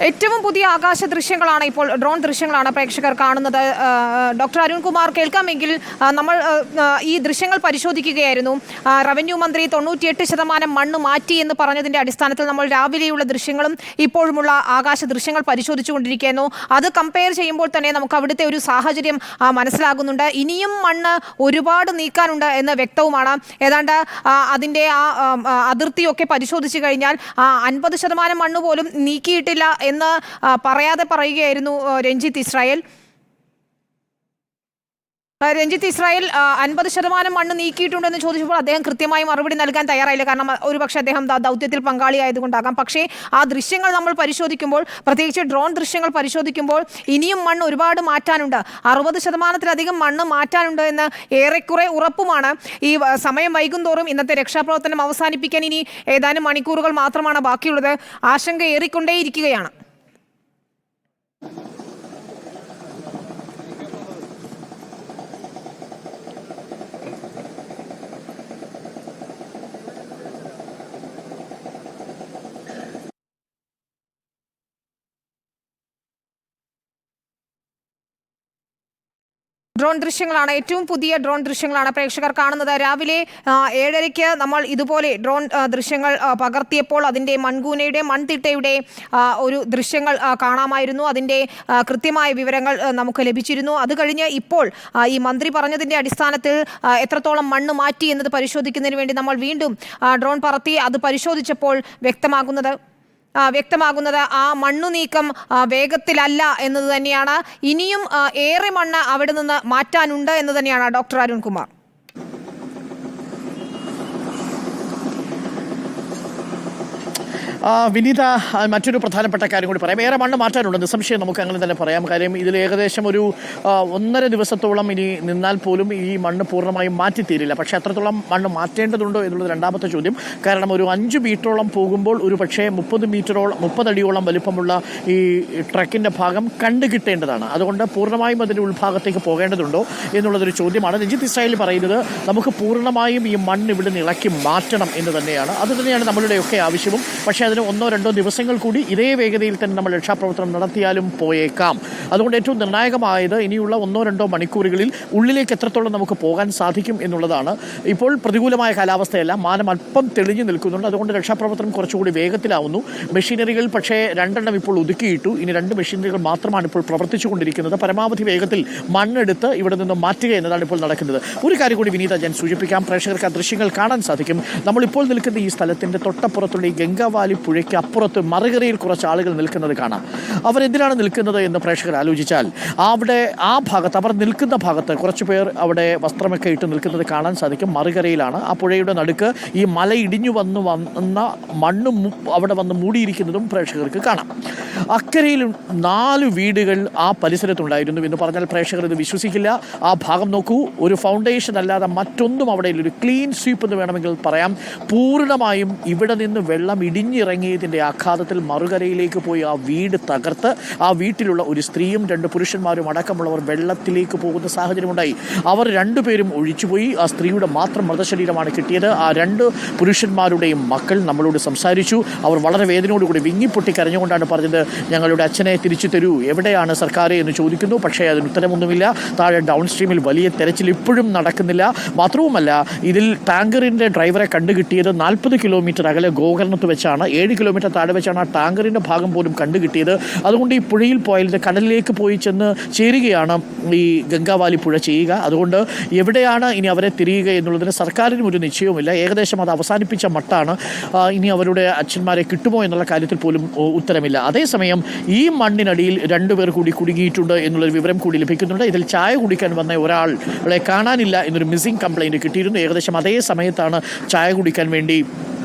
ഏറ്റവും പുതിയ ആകാശ ദൃശ്യങ്ങളാണ് ഇപ്പോൾ ഡ്രോൺ ദൃശ്യങ്ങളാണ് പ്രേക്ഷകർ കാണുന്നത്. ഡോക്ടർ അരുൺകുമാർ കേൾക്കാമെങ്കിൽ നമ്മൾ ഈ ദൃശ്യങ്ങൾ പരിശോധിക്കുകയായിരുന്നു. റവന്യൂ മന്ത്രി 98% മണ്ണ് മാറ്റി എന്ന് പറഞ്ഞതിൻ്റെ അടിസ്ഥാനത്തിൽ നമ്മൾ രാവിലെയുള്ള ദൃശ്യങ്ങളും ഇപ്പോഴുമുള്ള ആകാശ ദൃശ്യങ്ങൾ പരിശോധിച്ചുകൊണ്ടിരിക്കുന്നു. അത് കമ്പയർ ചെയ്യുമ്പോൾ തന്നെ നമുക്ക് അവിടുത്തെ ഒരു സാഹചര്യം മനസ്സിലാകുന്നുണ്ട്. ഇനിയും മണ്ണ് ഒരുപാട് നീക്കാനുണ്ട് എന്ന് വ്യക്തവുമാണ്. ഏതാണ്ട് അതിൻ്റെ ആ അതിർത്തിയൊക്കെ പരിശോധിച്ചു കഴിഞ്ഞാൽ 50% മണ്ണ് പോലും നീക്കിയിട്ടില്ല എന്ന് പറയാതെ പറയുകയായിരുന്നു രഞ്ജിത്ത് ഇസ്രായേൽ. 50% മണ്ണ് നീക്കിയിട്ടുണ്ടെന്ന് ചോദിച്ചപ്പോൾ അദ്ദേഹം കൃത്യമായി മറുപടി നൽകാൻ തയ്യാറായില്ല. കാരണം ഒരുപക്ഷെ അദ്ദേഹം ദൗത്യത്തിൽ പങ്കാളിയായതുകൊണ്ടാകാം. പക്ഷേ ആ ദൃശ്യങ്ങൾ നമ്മൾ പരിശോധിക്കുമ്പോൾ, പ്രത്യേകിച്ച് ഡ്രോൺ ദൃശ്യങ്ങൾ പരിശോധിക്കുമ്പോൾ ഇനിയും മണ്ണ് ഒരുപാട് മാറ്റാനുണ്ട്. 60%-ലധികം മണ്ണ് മാറ്റാനുണ്ട് എന്ന് ഏറെക്കുറെ ഉറപ്പുമാണ്. ഈ സമയം വൈകുന്തോറും ഇന്നത്തെ രക്ഷാപ്രവർത്തനം അവസാനിപ്പിക്കാൻ ഇനി ഏതാനും മണിക്കൂറുകൾ മാത്രമാണ് ബാക്കിയുള്ളത്. ആശങ്ക ഏറിക്കൊണ്ടേയിരിക്കുകയാണ്. ഡ്രോൺ ദൃശ്യങ്ങളാണ്, ഏറ്റവും പുതിയ ഡ്രോൺ ദൃശ്യങ്ങളാണ് പ്രേക്ഷകർ കാണുന്നത്. രാവിലെ 7:30 നമ്മൾ ഇതുപോലെ ഡ്രോൺ ദൃശ്യങ്ങൾ പകർത്തിയപ്പോൾ അതിൻ്റെ മൺകൂനയുടെ മൺതിട്ടയുടെ ഒരു ദൃശ്യങ്ങൾ കാണാമായിരുന്നു. അതിൻ്റെ കൃത്യമായ വിവരങ്ങൾ നമുക്ക് ലഭിച്ചിരുന്നു. അത് കഴിഞ്ഞ് ഇപ്പോൾ ഈ മന്ത്രി പറഞ്ഞതിൻ്റെ അടിസ്ഥാനത്തിൽ എത്രത്തോളം മണ്ണ് മാറ്റി എന്നത് പരിശോധിക്കുന്നതിന് വേണ്ടി നമ്മൾ വീണ്ടും ഡ്രോൺ പറത്തി അത് പരിശോധിച്ചപ്പോൾ വ്യക്തമാകുന്നത് ആ മണ്ണു നീക്കം വേഗത്തിലല്ല എന്നത് തന്നെയാണ്. ഇനിയും ഏറെ മണ്ണ് അവിടെ നിന്ന് മാറ്റാനുണ്ട് എന്ന് തന്നെയാണ് ഡോക്ടർ അരുൺകുമാർ. വിനീത, മറ്റൊരു പ്രധാനപ്പെട്ട കാര്യം കൂടി പറയാം. ഏറെ മണ്ണ് മാറ്റാനുണ്ട്, നിസ്സംശയം നമുക്ക് അങ്ങനെ തന്നെ പറയാം. കാര്യം ഇതിൽ ഏകദേശം ഒരു 1.5 ദിവസത്തോളം ഇനി നിന്നാൽ പോലും ഈ മണ്ണ് പൂർണ്ണമായും മാറ്റിത്തീരില്ല. പക്ഷേ അത്രത്തോളം മണ്ണ് മാറ്റേണ്ടതുണ്ടോ എന്നുള്ളത് രണ്ടാമത്തെ ചോദ്യം. കാരണം ഒരു 5 മീറ്ററോളം പോകുമ്പോൾ ഒരു പക്ഷേ 30 അടിയോളം വലിപ്പമുള്ള ഈ ട്രക്കിൻ്റെ ഭാഗം കണ്ടുകിട്ടേണ്ടതാണ്. അതുകൊണ്ട് പൂർണ്ണമായും അതിൻ്റെ ഉൾഭാഗത്തേക്ക് പോകേണ്ടതുണ്ടോ എന്നുള്ളതൊരു ചോദ്യമാണ്. രഞ്ജിത്ത് ഇസ്രായേൽ പറയുന്നത് നമുക്ക് പൂർണ്ണമായും ഈ മണ്ണ് ഇവിടെ നിന്ന് ഇളക്കി മാറ്റണം എന്ന് തന്നെയാണ്. അതുതന്നെയാണ് നമ്മളുടെയൊക്കെ ആവശ്യവും. പക്ഷേ അതിന് 1-2 ദിവസങ്ങൾ കൂടി ഇതേ വേഗതയിൽ തന്നെ നമ്മൾ രക്ഷാപ്രവർത്തനം നടത്തിയാലും പോയേക്കാം. അതുകൊണ്ട് ഏറ്റവും നിർണായകമായത് ഇനിയുള്ള 1-2 മണിക്കൂറുകളിൽ ഉള്ളിലേക്ക് എത്രത്തോളം നമുക്ക് പോകാൻ സാധിക്കും എന്നുള്ളതാണ്. ഇപ്പോൾ പ്രതികൂലമായ കാലാവസ്ഥയല്ല, മാനം അല്പം തെളിഞ്ഞു നിൽക്കുന്നുണ്ട്. അതുകൊണ്ട് രക്ഷാപ്രവർത്തനം കുറച്ചുകൂടി വേഗത്തിലാവുന്നു. മെഷീനറികൾ പക്ഷേ 2 ഇപ്പോൾ ഒതുക്കിയിട്ടു. ഇനി 2 മെഷീനറികൾ മാത്രമാണ് ഇപ്പോൾ പ്രവർത്തിച്ചുകൊണ്ടിരിക്കുന്നത്. പരമാവധി വേഗത്തിൽ മണ്ണെടുത്ത് ഇവിടെ നിന്ന് മാറ്റുക എന്നതാണ് ഇപ്പോൾ നടക്കുന്നത്. ഒരു കാര്യം കൂടി വിനീത ഞാൻ സൂചിപ്പിക്കാം, പ്രേക്ഷകർക്ക് ആ ദൃശ്യങ്ങൾ കാണാൻ സാധിക്കും. നമ്മളിപ്പോൾ നിൽക്കുന്ന ഈ സ്ഥലത്തിൻ്റെ തൊട്ടപ്പുറത്തുള്ള ഈ ഗംഗാവാലി പുഴയ്ക്ക് അപ്പുറത്ത് മറുകരയിൽ കുറച്ച് ആളുകൾ നിൽക്കുന്നത് കാണാം. അവരെന്തിനാണ് നിൽക്കുന്നത് എന്ന് പ്രേക്ഷകർ ആലോചിച്ചാൽ, അവിടെ ആ ഭാഗത്ത് അവർ നിൽക്കുന്ന ഭാഗത്ത് കുറച്ച് പേർ അവിടെ വസ്ത്രമൊക്കെ ഇട്ട് നിൽക്കുന്നത് കാണാൻ സാധിക്കും. മറുകരയിലാണ്. ആ പുഴയുടെ നടുക്ക് ഈ മല ഇടിഞ്ഞു വന്ന മണ്ണ് അവിടെ വന്ന് മൂടിയിരിക്കുന്നതും പ്രേക്ഷകർക്ക് കാണാം. അക്കരയിൽ 4 വീടുകൾ ആ പരിസരത്തുണ്ടായിരുന്നു എന്ന് പറഞ്ഞാൽ പ്രേക്ഷകർ ഇത് വിശ്വസിക്കില്ല. ആ ഭാഗം നോക്കൂ, ഒരു ഫൗണ്ടേഷൻ അല്ലാതെ മറ്റൊന്നും അവിടെ ഇല്ല. ഒരു ക്ലീൻ സ്വീപ്പ് എന്ന് വേണമെങ്കിൽ പറയാം. പൂർണ്ണമായും ഇവിടെ നിന്ന് വെള്ളം ഇടിഞ്ഞിറങ്ങിയതിൻ്റെ ആഘാതത്തിൽ മറുകരയിലേക്ക് പോയി ആ വീട് തകർത്ത് ആ വീട്ടിലുള്ള ഒരു സ്ത്രീയും 2 പുരുഷന്മാരും അടക്കമുള്ളവർ വെള്ളത്തിലേക്ക് പോകുന്ന സാഹചര്യമുണ്ടായി. അവർ 2 പേരും ഒഴിച്ചുപോയി. ആ സ്ത്രീയുടെ മാത്രം മൃതശരീരമാണ് കിട്ടിയത്. ആ 2 പുരുഷന്മാരുടെയും മക്കൾ നമ്മളോട് സംസാരിച്ചു. അവർ വളരെ വേദനയോടുകൂടി വിങ്ങിപ്പൊട്ടി കരഞ്ഞുകൊണ്ടാണ് പറഞ്ഞത്, ഞങ്ങളുടെ അച്ഛനെ തിരിച്ചു തരൂ, എവിടെയാണ് സർക്കാർ എന്ന് ചോദിക്കുന്നു. പക്ഷേ അതിന് ഉത്തരമൊന്നുമില്ല. താഴെ ഡൗൺ സ്ട്രീമിൽ വലിയ തെരച്ചിൽ ഇപ്പോഴും നടക്കുന്നില്ല. മാത്രവുമല്ല, ഇതിൽ ടാങ്കറിൻ്റെ ഡ്രൈവറെ കണ്ടുകിട്ടിയത് 40 കിലോമീറ്റർ അകലെ ഗോകർണത്ത് വെച്ചാണ്. 7 കിലോമീറ്റർ താഴെ വെച്ചാണ് ആ ടാങ്കറിൻ്റെ ഭാഗം പോലും കണ്ടുകിട്ടിയത്. അതുകൊണ്ട് ഈ പുഴയിൽ പോയാൽ ഇത് കടലിലേക്ക് പോയി ചെന്ന് ചേരുകയാണ് ഈ ഗംഗാവാലി പുഴ ചെയ്യുക. അതുകൊണ്ട് എവിടെയാണ് ഇനി അവരെ തിരിയുക എന്നുള്ളതിന് സർക്കാരിനും ഒരു നിശ്ചയവുമില്ല. ഏകദേശം അത് അവസാനിപ്പിച്ച മട്ടാണ്. ഇനി അവരുടെ അച്ഛന്മാരെ കിട്ടുമോ എന്നുള്ള കാര്യത്തിൽ പോലും ഉത്തരമില്ല. അതേസമയം ഈ മണ്ണിനടിയിൽ 2 പേർ കൂടി കുടുങ്ങിയിട്ടുണ്ട് എന്നുള്ളൊരു വിവരം കൂടി ലഭിക്കുന്നുണ്ട്. ഇതിൽ ചായ കുടിക്കാൻ വന്ന ഒരാളെ കാണാനില്ല എന്നൊരു മിസ്സിംഗ് കംപ്ലൈൻറ്റ് കിട്ടിയിരുന്നു. ഏകദേശം അതേ സമയത്താണ് ചായ കുടിക്കാൻ വേണ്ടി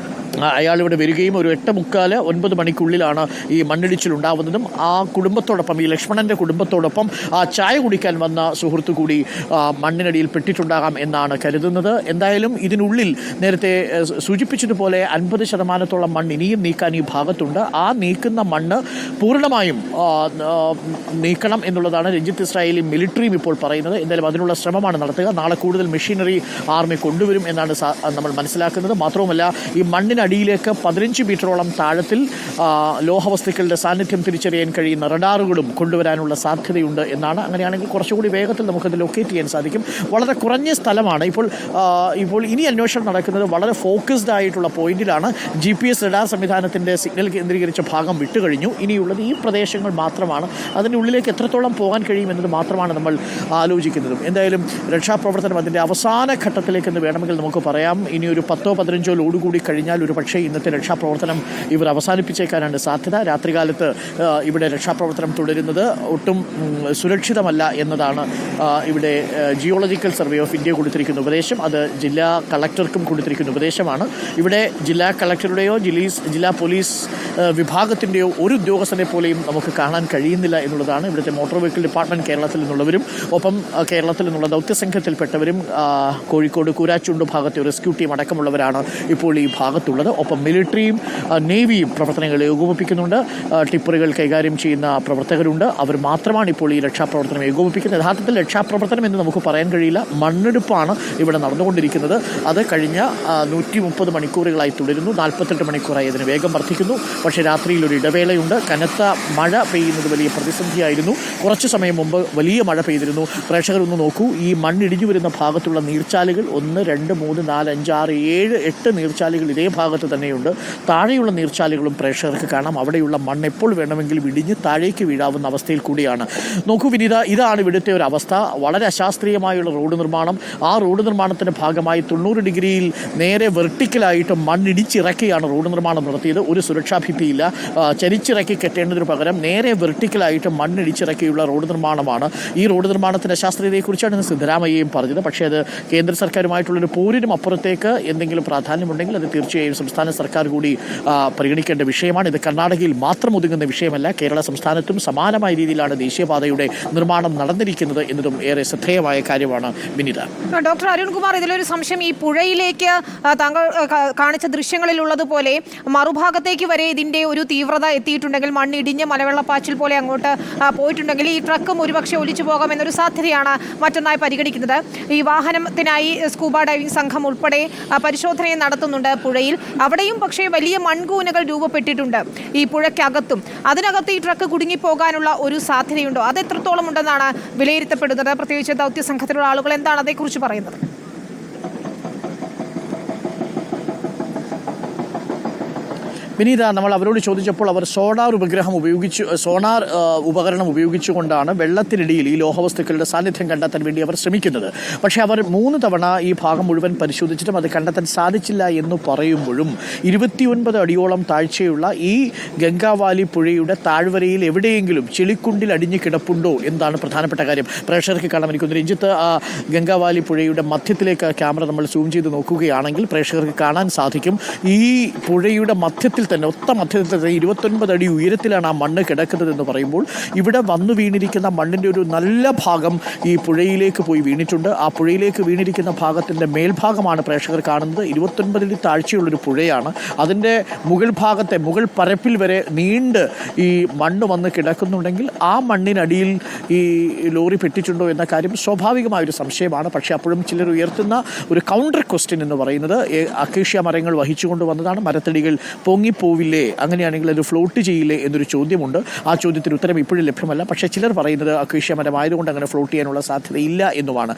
അയാളിവിടെ വരികയും ഒരു 8:45-9 മണിക്കുള്ളിലാണ് ഈ മണ്ണിടിച്ചിലുണ്ടാവുന്നതും. ആ കുടുംബത്തോടൊപ്പം, ഈ ലക്ഷ്മണൻ്റെ കുടുംബത്തോടൊപ്പം ആ ചായ കുടിക്കാൻ വന്ന സുഹൃത്തു കൂടി മണ്ണിനടിയിൽ പെട്ടിട്ടുണ്ടാകാം എന്നാണ് കരുതുന്നത്. എന്തായാലും ഇതിനുള്ളിൽ നേരത്തെ സൂചിപ്പിച്ചതുപോലെ 50% മണ്ണ് ഇനിയും നീക്കാൻ ഈ ഭാഗത്തുണ്ട്. ആ നീക്കുന്ന മണ്ണ് പൂർണ്ണമായും നീക്കണം എന്നുള്ളതാണ് രഞ്ജിത്ത് ഇസ്രായേലി മിലിറ്ററിയും ഇപ്പോൾ പറയുന്നത്. എന്തായാലും അതിനുള്ള ശ്രമമാണ് നടത്തുക. നാളെ കൂടുതൽ മെഷീനറി ആർമി കൊണ്ടുവരും എന്നാണ് നമ്മൾ മനസ്സിലാക്കുന്നത്. മാത്രവുമല്ല, ഈ മണ്ണിന് മണ്ണിനടിയിലേക്ക് 15 മീറ്ററോളം താഴത്തിൽ ലോഹവസ്തുക്കളുടെ സാന്നിധ്യം തിരിച്ചറിയാൻ കഴിയുന്ന റഡാറുകളും കൊണ്ടുവരാനുള്ള സാധ്യതയുണ്ട് എന്നാണ്. അങ്ങനെയാണെങ്കിൽ കുറച്ചുകൂടി വേഗത്തിൽ നമുക്കത് ലൊക്കേറ്റ് ചെയ്യാൻ സാധിക്കും. വളരെ കുറഞ്ഞ സ്ഥലമാണ്. ഇപ്പോൾ ഇനി അന്വേഷണം നടക്കുന്നത് വളരെ ഫോക്കസ്ഡ് ആയിട്ടുള്ള പോയിന്റിലാണ്. GPS റഡാർ സംവിധാനത്തിൻ്റെ സിഗ്നൽ കേന്ദ്രീകരിച്ച ഭാഗം വിട്ടുകഴിഞ്ഞു. ഇനിയുള്ളത് ഈ പ്രദേശങ്ങൾ മാത്രമാണ്. അതിൻ്റെ ഉള്ളിലേക്ക് എത്രത്തോളം പോകാൻ കഴിയുമെന്നത് മാത്രമാണ് നമ്മൾ ആലോചിക്കുന്നതും. എന്തായാലും രക്ഷാപ്രവർത്തനം അതിൻ്റെ അവസാന ഘട്ടത്തിലേക്കെന്ന് വേണമെങ്കിൽ നമുക്ക് പറയാം. ഇനി ഒരു 10-15 ലോഡ് കൂടി കഴിഞ്ഞാൽ ഒരു പക്ഷേ ഇന്നത്തെ രക്ഷാപ്രവർത്തനം ഇവർ അവസാനിപ്പിച്ചേക്കാനാണ് സാധ്യത. രാത്രികാലത്ത് ഇവിടെ രക്ഷാപ്രവർത്തനം തുടരുന്നത് ഒട്ടും സുരക്ഷിതമല്ല എന്നതാണ് ഇവിടെ ജിയോളജിക്കൽ സർവേ ഓഫ് ഇന്ത്യ കൊടുത്തിരിക്കുന്ന ഉപദേശം. അത് ജില്ലാ കളക്ടർക്കും കൊടുത്തിരിക്കുന്ന ഉപദേശമാണ്. ഇവിടെ ജില്ലാ കളക്ടറുടെയോ ജില്ലാ പോലീസ് വിഭാഗത്തിൻ്റെയോ ഒരു ഉദ്യോഗസ്ഥനെ പോലെയും നമുക്ക് കാണാൻ കഴിയുന്നില്ല എന്നുള്ളതാണ്. ഇവിടുത്തെ മോട്ടോർ വെഹിക്കിൾ ഡിപ്പാർട്ട്മെൻറ്റ് കേരളത്തിൽ നിന്നുള്ളവരും ഒപ്പം കേരളത്തിൽ നിന്നുള്ള ദൗത്യസംഘത്തിൽപ്പെട്ടവരും കോഴിക്കോട് കൂരാച്ചുണ്ട് ഭാഗത്തെ റെസ്ക്യൂ ടീം അടക്കമുള്ളവരാണ് ഇപ്പോൾ ഈ ഭാഗത്തുള്ളത്. ഒപ്പം മിലിറ്ററിയും നേവിയും പ്രവർത്തനങ്ങൾ ഏകോപിപ്പിക്കുന്നുണ്ട്. ടിപ്പറുകൾ കൈകാര്യം ചെയ്യുന്ന പ്രവർത്തകരുണ്ട്. അവർ മാത്രമാണ് ഇപ്പോൾ ഈ രക്ഷാപ്രവർത്തനം ഏകോപിപ്പിക്കുന്നത്. യഥാർത്ഥത്തിൽ രക്ഷാപ്രവർത്തനം എന്ന് നമുക്ക് പറയാൻ കഴിയില്ല. മണ്ണെടുപ്പാണ് ഇവിടെ നടന്നുകൊണ്ടിരിക്കുന്നത്. അത് കഴിഞ്ഞ 130 മണിക്കൂറുകളായി തുടരുന്നു. 48 മണിക്കൂറായി അതിന് വേഗം വർദ്ധിക്കുന്നു. പക്ഷേ രാത്രിയിൽ ഒരു ഇടവേളയുണ്ട്. കനത്ത മഴ പെയ്യുന്നത് വലിയ പ്രതിസന്ധിയായിരുന്നു. കുറച്ച് സമയം മുമ്പ് വലിയ മഴ പെയ്തിരുന്നു. പ്രേക്ഷകരൊന്ന് നോക്കൂ, ഈ മണ്ണിടിഞ്ഞു വരുന്ന ഭാഗത്തുള്ള നീർച്ചാലുകൾ 1, 2, 3, 4, 5, 6, 7, 8 നീർച്ചാലുകൾ ഇതേ ഭാഗത്ത് തന്നെയുണ്ട്. താഴെയുള്ള നീർച്ചാലുകളും പ്രേക്ഷകർക്ക് കാണാം. അവിടെയുള്ള മണ്ണ് എപ്പോൾ വേണമെങ്കിലും ഇടിഞ്ഞ് താഴേക്ക് വീഴാവുന്ന അവസ്ഥയിൽ കൂടിയാണ്. നോക്കൂ വിനീത, ഇതാണ് ഇവിടുത്തെ ഒരു അവസ്ഥ. വളരെ അശാസ്ത്രീയമായുള്ള റോഡ് നിർമ്മാണം. ആ റോഡ് നിർമ്മാണത്തിൻ്റെ ഭാഗമായി 90 ഡിഗ്രിയിൽ നേരെ വെർട്ടിക്കലായിട്ട് മണ്ണിടിച്ചിറക്കിയാണ് റോഡ് നിർമ്മാണം നടത്തിയത്. ഒരു സുരക്ഷാ ഭിത്തിയില്ല. ചരിച്ചിറക്കി കെട്ടേണ്ടതിന് പകരം നേരെ വെർട്ടിക്കലായിട്ട് മണ്ണിടിച്ചിറക്കിയുള്ള റോഡ് നിർമ്മാണമാണ്. ഈ റോഡ് നിർമ്മാണത്തിൻ്റെ അശാസ്ത്രീയതയെക്കുറിച്ചാണ് ഇന്ന് സിദ്ധരാമയ്യയും പറഞ്ഞത്. പക്ഷേ അത് കേന്ദ്ര സർക്കാരുമായിട്ടുള്ളൊരു പോരിനും അപ്പുറത്തേക്ക് എന്തെങ്കിലും പ്രാധാന്യമുണ്ടെങ്കിൽ അത് തീർച്ചയായും സംസ്ഥാന സർക്കാർ കൂടി പരിഗണിക്കേണ്ട വിഷയമാണ്. ഇത് കർണാടകയിൽ മാത്രം ഒതുങ്ങുന്ന വിഷയമല്ല. കേരള സംസ്ഥാനത്തും സമാനമായ രീതിയിലാണ് ദേശീയപാതയുടെ നിർമ്മാണം നടന്നിരിക്കുന്നത് എന്നതും ഏറെ ശ്രദ്ധേയമായ കാര്യമാണ് വിനിത. ഡോക്ടർ അരുൺകുമാർ, ഇതിലൊരു സംശയം, ഈ പുഴയിലേക്ക് താങ്കൾ കാണിച്ച ദൃശ്യങ്ങളിലുള്ളതുപോലെ മറുഭാഗത്തേക്ക് വരെ ഇതിൻ്റെ ഒരു തീവ്രത എത്തിയിട്ടുണ്ടെങ്കിൽ, മണ്ണിടിഞ്ഞ് മലവെള്ളപ്പാച്ചിൽ പോലെ അങ്ങോട്ട് പോയിട്ടുണ്ടെങ്കിൽ ഈ ട്രക്കും ഒരുപക്ഷെ ഒലിച്ചു പോകാമെന്നൊരു സാധ്യതയാണ് മറ്റൊന്നായി പരിഗണിക്കുന്നത്. ഈ വാഹനത്തിനായി സ്കൂബ ഡൈവിംഗ് സംഘം ഉൾപ്പെടെ പരിശോധനയും നടത്തുന്നുണ്ട് പുഴയിൽ. അവിടെയും പക്ഷേ വലിയ മൺകൂനകൾ രൂപപ്പെട്ടിട്ടുണ്ട് ഈ പുഴയ്ക്കകത്തും. അതിനകത്ത് ഈ ട്രക്ക് കുടുങ്ങിപ്പോകാനുള്ള ഒരു സാധ്യതയുണ്ടോ? അത് എത്രത്തോളം ഉണ്ടെന്നാണ് വിലയിരുത്തപ്പെടുന്നത്? പ്രത്യേകിച്ച് ദൗത്യ സംഘത്തിലുള്ള ആളുകൾ എന്താണ് അതേക്കുറിച്ച് പറയുന്നത്? വിനീത, നമ്മൾ അവരോട് ചോദിച്ചപ്പോൾ അവർ സോണാർ ഉപകരണം ഉപയോഗിച്ചുകൊണ്ടാണ് വെള്ളത്തിനിടയിൽ ഈ ലോഹവസ്തുക്കളുടെ സാന്നിധ്യം കണ്ടെത്താൻ വേണ്ടി അവർ ശ്രമിക്കുന്നത്. പക്ഷേ അവർ 3 തവണ ഈ ഭാഗം മുഴുവൻ പരിശോധിച്ചിട്ടും അത് കണ്ടെത്താൻ സാധിച്ചില്ല എന്ന് പറയുമ്പോഴും 29 അടിയോളം താഴ്ചയുള്ള ഈ ഗംഗാവാലി പുഴയുടെ താഴ്വരയിൽ എവിടെയെങ്കിലും ചെളിക്കുണ്ടിൽ അടിഞ്ഞു കിടപ്പുണ്ടോ എന്നതാണ് പ്രധാനപ്പെട്ട കാര്യം. പ്രേക്ഷകർക്ക് കാണാൻ എനിക്കൊന്ന് രഞ്ജിത്ത്, ആ ഗംഗാവാലി പുഴയുടെ മധ്യത്തിലേക്ക് ക്യാമറ നമ്മൾ സൂം ചെയ്ത് നോക്കുകയാണെങ്കിൽ പ്രേക്ഷകർക്ക് കാണാൻ സാധിക്കും ഈ പുഴയുടെ മധ്യത്തിൽ തന്നെ, ഒത്ത മധ്യത്തിൽ തന്നെ 29 അടി ഉയരത്തിലാണ് ആ മണ്ണ് കിടക്കുന്നത് എന്ന് പറയുമ്പോൾ ഇവിടെ വന്നു വീണിരിക്കുന്ന മണ്ണിൻ്റെ ഒരു നല്ല ഭാഗം ഈ പുഴയിലേക്ക് പോയി വീണിട്ടുണ്ട്. ആ പുഴയിലേക്ക് വീണിരിക്കുന്ന ഭാഗത്തിൻ്റെ മേൽഭാഗമാണ് പ്രേക്ഷകർ കാണുന്നത്. 29 അടി താഴ്ചയുള്ളൊരു പുഴയാണ്. അതിൻ്റെ മുകൾ പരപ്പിൽ വരെ നീണ്ട് ഈ മണ്ണ് വന്ന് കിടക്കുന്നുണ്ടെങ്കിൽ ആ മണ്ണിനടിയിൽ ഈ ലോറി പെട്ടിട്ടുണ്ടോ എന്ന കാര്യം സ്വാഭാവികമായൊരു സംശയമാണ്. പക്ഷേ അപ്പോഴും ചിലർ ഉയർത്തുന്ന ഒരു കൗണ്ടർ ക്വസ്റ്റ്യൻ എന്ന് പറയുന്നത് അക്കേഷ്യ മരങ്ങൾ വഹിച്ചുകൊണ്ട് വന്നതാണ്, മരത്തടികൾ പൊങ്ങിപ്പോവില്ലേ, അങ്ങനെയാണെങ്കിൽ അത് ഫ്ലോട്ട് ചെയ്യില്ലേ എന്നൊരു ചോദ്യമുണ്ട്. ആ ചോദ്യത്തിന് ഉത്തരം ഇപ്പോഴും ലഭ്യമല്ല. പക്ഷേ ചിലർ പറയുന്നത് അക്കേഷ്യ മരമായതുകൊണ്ട് അങ്ങനെ ഫ്ലോട്ട് ചെയ്യാനുള്ള സാധ്യതയില്ല എന്നുമാണ്.